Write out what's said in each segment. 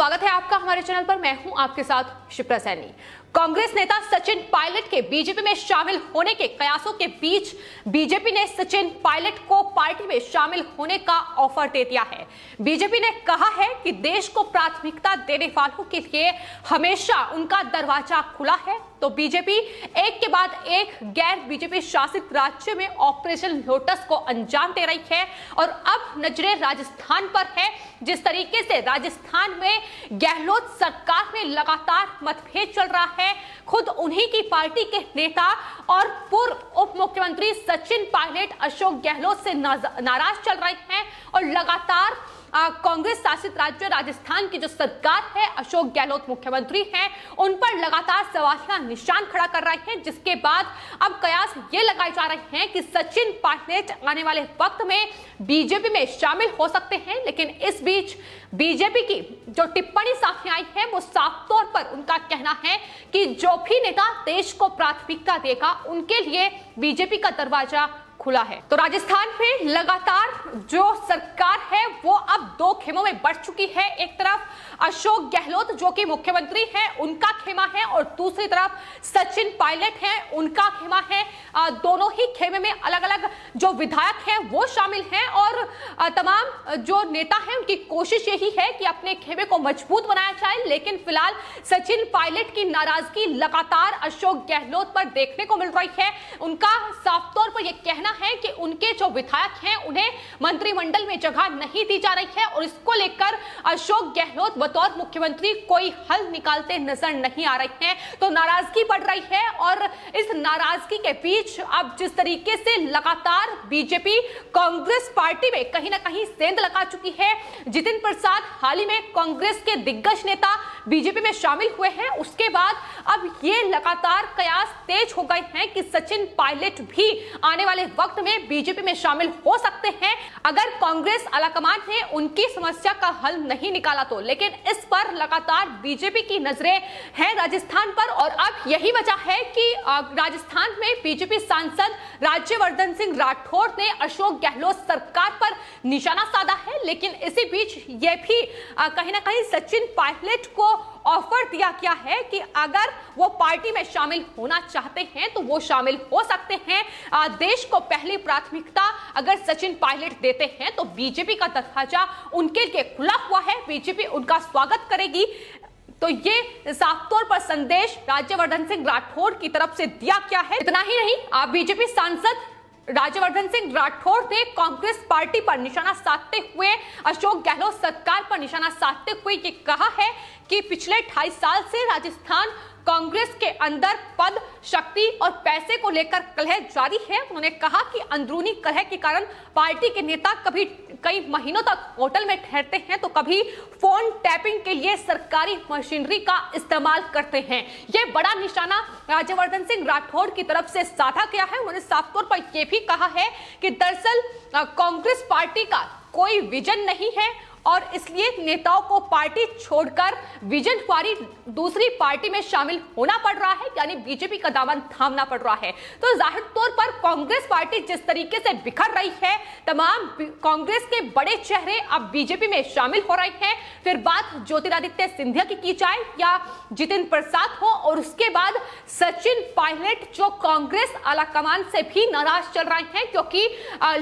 स्वागत है आपका हमारे चैनल पर। मैं हूं आपके साथ शिप्रा सैनी। कांग्रेस नेता सचिन पायलट के बीजेपी में शामिल होने के कयासों के बीच बीजेपी ने सचिन पायलट को पार्टी में शामिल होने का ऑफर दे दिया है। बीजेपी ने कहा है कि देश को प्राथमिकता देने वालों के लिए हमेशा उनका दरवाजा खुला है। तो बीजेपी एक के बाद एक गैर बीजेपी शासित राज्य में ऑपरेशन लोटस को अंजाम दे रही है और अब नजरें राजस्थान पर है। जिस तरीके से राजस्थान में गहलोत सरकार में लगातार मतभेद चल रहा है, खुद उन्हीं की पार्टी के नेता और पूर्व उप मुख्यमंत्री सचिन पायलट अशोक गहलोत से नाराज चल रहे हैं और लगातार कांग्रेस शासित राज्य राजस्थान की जो सरकार है, अशोक गहलोत मुख्यमंत्री हैं, उन पर लगातार सवालिया निशान खड़ा कर रहे हैं। जिसके बाद अब कयास ये लगाए जा रहे हैं कि सचिन पायलट आने वाले वक्त में बीजेपी में शामिल हो सकते हैं। लेकिन इस बीच बीजेपी की जो टिप्पणी सामने आई है, वो साफ तौर पर उनका कहना है कि जो भी नेता देश को प्राथमिकता देगा, उनके लिए बीजेपी का दरवाजा खुला है। तो राजस्थान में लगातार जो सरकार है वो अब दो खेमों में बढ़ चुकी है। एक तरफ अशोक गहलोत जो कि मुख्यमंत्री हैं, उनका खेमा है और दूसरी तरफ सचिन पायलट हैं, उनका खेमा है। दोनों ही खेमे में अलग अलग जो विधायक हैं वो शामिल हैं और तमाम जो नेता हैं उनकी कोशिश यही है कि अपने खेमे को मजबूत बनाया जाए। लेकिन फिलहाल सचिन पायलट की नाराजगी लगातार अशोक गहलोत पर देखने को मिल रही है। उनका साफ तौर पर यह कहना है कि उनके जो विधायक हैं उन्हें मंत्रिमंडल में जगह नहीं दी जा रही है और इसको लेकर अशोक गहलोत बतौर मुख्यमंत्री कोई हल निकालते नजर नहीं आ रहे हैं। तो नाराजगी बढ़ रही है और इस नाराजगी के बीच अब जिस तरीके से लगातार बीजेपी कांग्रेस पार्टी में कहीं ना कहीं सेंध लगा चुकी है। जितिन प्रसाद हाल ही में कांग्रेस के दिग्गज नेता बीजेपी में शामिल हुए हैं, उसके बाद अब ये लगातार कयास तेज हो गए हैं कि सचिन पायलट भी आने वाले वक्त में बीजेपी में शामिल हो सकते हैं अगर कांग्रेस आलाकमान ने उनकी समस्या का हल नहीं निकाला तो। लेकिन इस पर लगातार बीजेपी की नजरें हैं राजस्थान पर और अब यही वजह है कि राजस्थान में बीजेपी सांसद राज्यवर्धन सिंह राठौड़ ने अशोक गहलोत सरकार पर निशाना साधा है। लेकिन इसी बीच यह भी कहीं ना कहीं सचिन पायलट को ऑफर दिया गया है कि अगर वो पार्टी में शामिल होना चाहते हैं तो वो शामिल हो सकते हैं। देश को पहली प्राथमिकता अगर सचिन पायलट देते हैं तो बीजेपी का दरवाजा उनके लिए खुला हुआ है, बीजेपी उनका स्वागत करेगी। तो ये साफ तौर पर संदेश राज्यवर्धन सिंह राठौड़ की तरफ से दिया गया है। इतना ही नहीं, बीजेपी सांसद राज्यवर्धन सिंह राठौड़ ने कांग्रेस पार्टी पर निशाना साधते हुए अशोक गहलोत सरकार पर निशाना साधते हुए ये कहा है कि पिछले 2.5 साल से राजस्थान कांग्रेस के अंदर पद, शक्ति और पैसे को लेकर कलह जारी है। उन्होंने कहा कि अंदरूनी कलह के कारण पार्टी के नेता कभी कई महीनों तक होटल में ठहरते हैं तो कभी फोन टैपिंग के लिए सरकारी मशीनरी का इस्तेमाल करते हैं। यह बड़ा निशाना राज्यवर्धन सिंह राठौड़ की तरफ से साधा गया है। उन्होंने साफ तौर पर यह भी कहा है कि दरअसल कांग्रेस पार्टी का कोई विजन नहीं है और इसलिए नेताओं को पार्टी छोड़कर विजन वाली दूसरी पार्टी में शामिल होना पड़ रहा है, यानी बीजेपी का दामन थामना पड़ रहा है। तो जाहिर तौर पर कांग्रेस पार्टी जिस तरीके से बिखर रही है, तमाम कांग्रेस के बड़े चेहरे अब बीजेपी में शामिल हो रहे हैं। फिर बात ज्योतिरादित्य सिंधिया की जाए या जितिन प्रसाद हो और उसके बाद सचिन पायलट जो कांग्रेस आलाकमान से भी नाराज चल रहे हैं, क्योंकि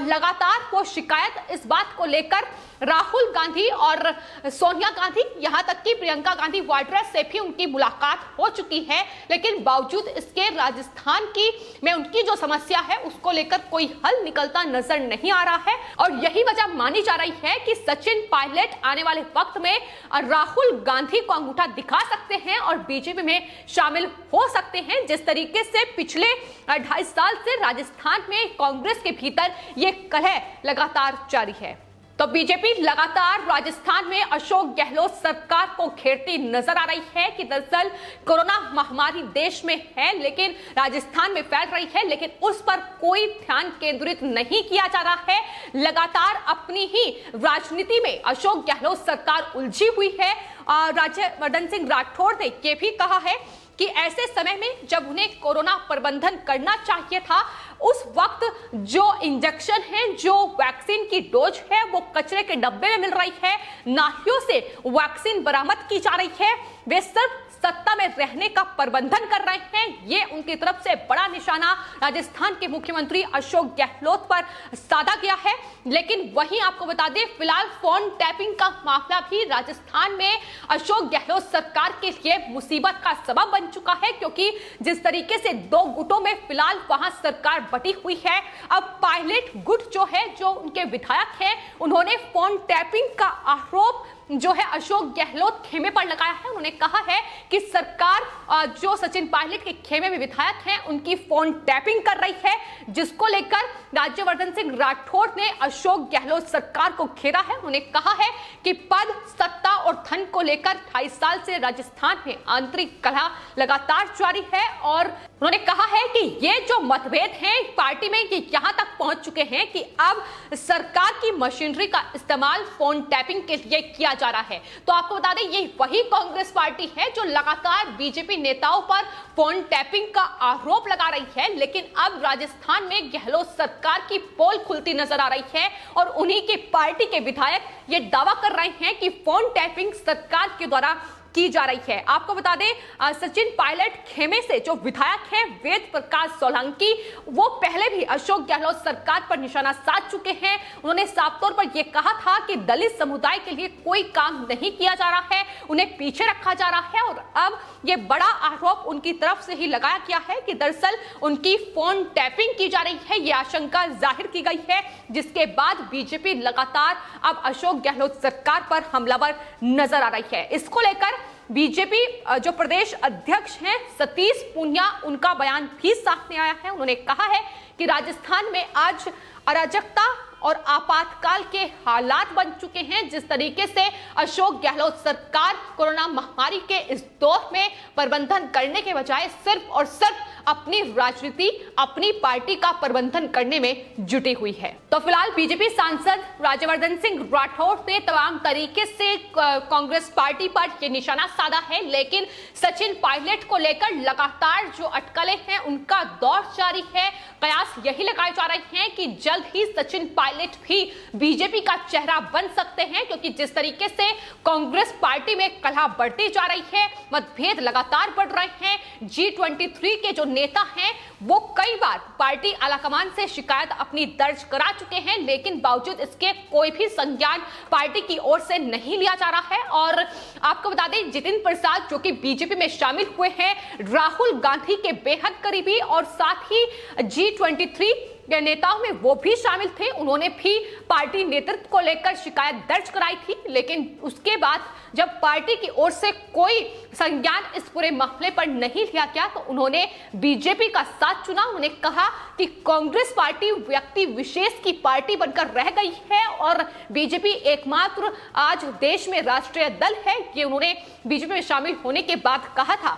लगातार वो शिकायत इस बात को लेकर राहुल गांधी और सोनिया गांधी, यहां तक कि प्रियंका गांधी वाड्रा से भी उनकी मुलाकात हो चुकी है। लेकिन बावजूद इसके राजस्थान की में उनकी जो समस्या है उसको लेकर कोई हल निकलता नजर नहीं आ रहा है और यही वजह मानी जा रही है कि सचिन पायलट आने वाले वक्त में राहुल गांधी को अंगूठा दिखा सकते हैं और बीजेपी में शामिल हो सकते हैं। जिस तरीके से पिछले 2.5 साल से राजस्थान में कांग्रेस के भीतर ये कलह लगातार जारी है। तो बीजेपी लगातार राजस्थान में अशोक गहलोत सरकार को घेरती नजर आ रही है कि दरअसल कोरोना महामारी देश में है लेकिन राजस्थान में फैल रही है, लेकिन उस पर कोई ध्यान केंद्रित नहीं किया जा रहा है। लगातार अपनी ही राजनीति में अशोक गहलोत सरकार उलझी हुई है। राज्यवर्धन सिंह राठौड़ ने यह भी कहा है कि ऐसे समय में जब उन्हें कोरोना प्रबंधन करना चाहिए था, उस वक्त जो इंजेक्शन है, जो वैक्सीन की डोज है, वो कचरे के डब्बे में मिल रही है, नालियों से वैक्सीन बरामद की जा रही है, वे सिर्फ सत्ता में रहने का प्रबंधन कर रहे हैं। ये उनकी तरफ से बड़ा निशाना राजस्थान के मुख्यमंत्री अशोक गहलोत पर साधा गया है। लेकिन वहीं आपको बता दें, फिलहाल फोन टैपिंग का मामला भी राजस्थान में अशोक गहलोत सरकार के लिए मुसीबत का सबब बन चुका है, क्योंकि जिस तरीके से दो गुटों में फिलहाल वहां सरकार बटी हुई है, अब पायलट गुट जो है, जो उनके विधायक हैं, उन्होंने फोन टैपिंग का आरोप जो है अशोक गहलोत खेमे पर लगाया है। उन्होंने कहा है कि सरकार जो सचिन पायलट के खेमे में विधायक हैं, उनकी फोन टैपिंग कर रही है, जिसको लेकर राज्यवर्धन सिंह राठौड़ ने अशोक गहलोत सरकार को घेरा है। उन्होंने कहा है कि पद, सत्ता और धन को लेकर 2.5 साल से राजस्थान में आंतरिक कलह लगातार जारी है, और उन्होंने कहा है कि ये जो मतभेद हैं पार्टी में, ये यहां तक पहुंच चुके हैं कि अब सरकार की मशीनरी का इस्तेमाल फोन टैपिंग के लिए किया जा रहा है। तो आपको बता दें, ये वही कांग्रेस पार्टी है जो लगातार बीजेपी नेताओं पर फोन टैपिंग का आरोप लगा रही है, लेकिन अब राजस्थान में गहलोत सरकार की पोल खुलती नजर आ रही है, और उन्हीं की पार्टी के विधायक ये दावा कर रहे हैं कि फोन टैपिंग सरकार के द्वारा की जा रही है। आपको बता दें, सचिन पायलट खेमे से जो विधायक हैं वेद प्रकाश सोलंकी, वो पहले भी अशोक गहलोत सरकार पर निशाना साध चुके हैं। उन्होंने साफ तौर पर यह कहा था कि दलित समुदाय के लिए कोई काम नहीं किया जा रहा है, उन्हें पीछे रखा जा रहा है, और अब यह बड़ा आरोप उनकी तरफ से ही लगाया गया है कि दरअसल उनकी फोन टैपिंग की जा रही है। यह आशंका जाहिर की गई है, जिसके बाद बीजेपी लगातार अब अशोक गहलोत सरकार पर हमलावर नजर आ रही है। इसको लेकर बीजेपी जो प्रदेश अध्यक्ष हैं सतीश पूनिया, उनका बयान भी सामने आया है। उन्होंने कहा है कि राजस्थान में आज अराजकता और आपातकाल के हालात बन चुके हैं। जिस तरीके से अशोक गहलोत सरकार कोरोना महामारी के इस दौर में प्रबंधन करने के बजाय सिर्फ और सिर्फ अपनी राजनीति, अपनी पार्टी का प्रबंधन करने में जुटी हुई है। तो फिलहाल बीजेपी सांसद राज्यवर्धन सिंह राठौड़ ने तमाम तरीके से कांग्रेस पार्टी पर यह निशाना साधा है, लेकिन सचिन पायलट को लेकर लगातार जो अटकलें हैं उनका दौर जारी है। कयास यही लगाए जा रहे हैं कि जल्द ही सचिन पायलट भी बीजेपी का चेहरा बन सकते हैं, क्योंकि जिस तरीके से कांग्रेस पार्टी में कलह बढ़ती जा रही है, मतभेद लगातार बढ़ रहे हैं। G23 के जो नेता हैं वो कई बार पार्टी आलाकमान से शिकायत अपनी दर्ज करा चुके हैं, लेकिन बावजूद इसके कोई भी संज्ञान पार्टी की ओर से नहीं लिया जा रहा है। और आपको बता दें, जितिन प्रसाद जो कि बीजेपी में शामिल हुए हैं, राहुल गांधी के बेहद करीबी और साथ ही G23 के नेताओं में वो भी शामिल थे। उन्होंने भी पार्टी नेतृत्व को लेकर शिकायत दर्ज कराई थी, लेकिन उसके बाद जब पार्टी की ओर से कोई संज्ञान इस पूरे मामले पर नहीं लिया गया तो उन्होंने बीजेपी का साथ चुना। उन्होंने कहा कि कांग्रेस पार्टी व्यक्ति विशेष की पार्टी बनकर रह गई है और बीजेपी एकमात्र आज देश में राष्ट्रीय दल है, ये उन्होंने बीजेपी में शामिल होने के बाद कहा था।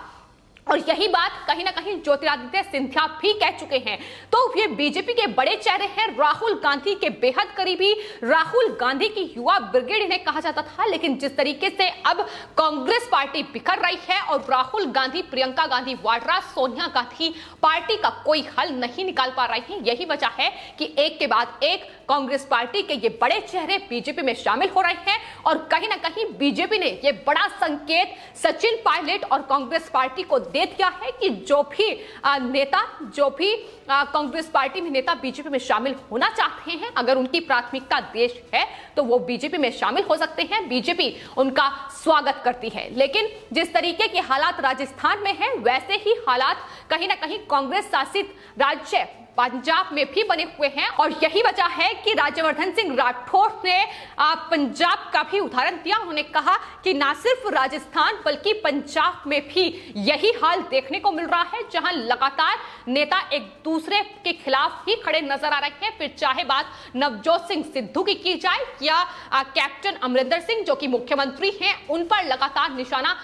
और यही बात कहीं ना कहीं ज्योतिरादित्य सिंधिया भी कह चुके हैं। तो ये बीजेपी के बड़े चेहरे हैं, राहुल गांधी के बेहद करीबी, राहुल गांधी की युवा ब्रिगेड इन्हें कहा जाता था, लेकिन जिस तरीके से अब कांग्रेस पार्टी बिखर रही है और राहुल गांधी, प्रियंका गांधी वाड्रा, सोनिया गांधी पार्टी का कोई हल नहीं निकाल पा रही हैं, यही वजह है कि एक के बाद एक कांग्रेस पार्टी के ये बड़े चेहरे बीजेपी में शामिल हो रहे हैं। और कहीं ना कहीं बीजेपी ने ये बड़ा संकेत सचिन पायलट और कांग्रेस पार्टी को दे दिया है कि जो भी नेता, जो भी कांग्रेस पार्टी में नेता बीजेपी में शामिल होना चाहते हैं, अगर उनकी प्राथमिकता देश है तो वो बीजेपी में शामिल हो सकते हैं। बीजेपी उनका स्वागत करती है। लेकिन जिस तरीके के हालात राजस्थान में हैं, वैसे ही हालात कहीं ना कहीं कांग्रेस शासित राज्य पंजाब में भी बने हुए हैं। और यही वजह है कि राज्यवर्धन सिंह राठौड़ ने पंजाब का भी उदाहरण दिया। उन्होंने कहा कि ना सिर्फ राजस्थान बल्कि पंजाब में भी यही हाल देखने को मिल रहा है, जहां लगातार नेता एक दूसरे के खिलाफ ही खड़े नजर आ रहे हैं। फिर चाहे बात नवजोत सिंह सिद्धू की जाए या कैप्टन अमरिंदर सिंह जो कि मुख्यमंत्री हैं, उन पर लगातार निशाना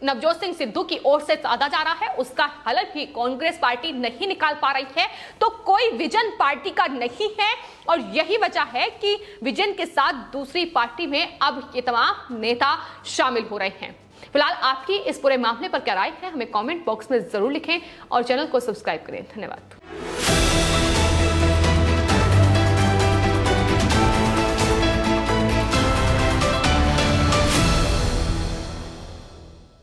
नवजोत सिंह सिद्धू की ओर से साधा जा रहा है, उसका हल भी कांग्रेस पार्टी नहीं निकाल पा रही है। तो कोई विजन पार्टी का नहीं है और यही वजह है कि विजन के साथ दूसरी पार्टी में अब ये तमाम नेता शामिल हो रहे हैं। फिलहाल आपकी इस पूरे मामले पर क्या राय है, हमें कमेंट बॉक्स में जरूर लिखें और चैनल को सब्सक्राइब करें। धन्यवाद।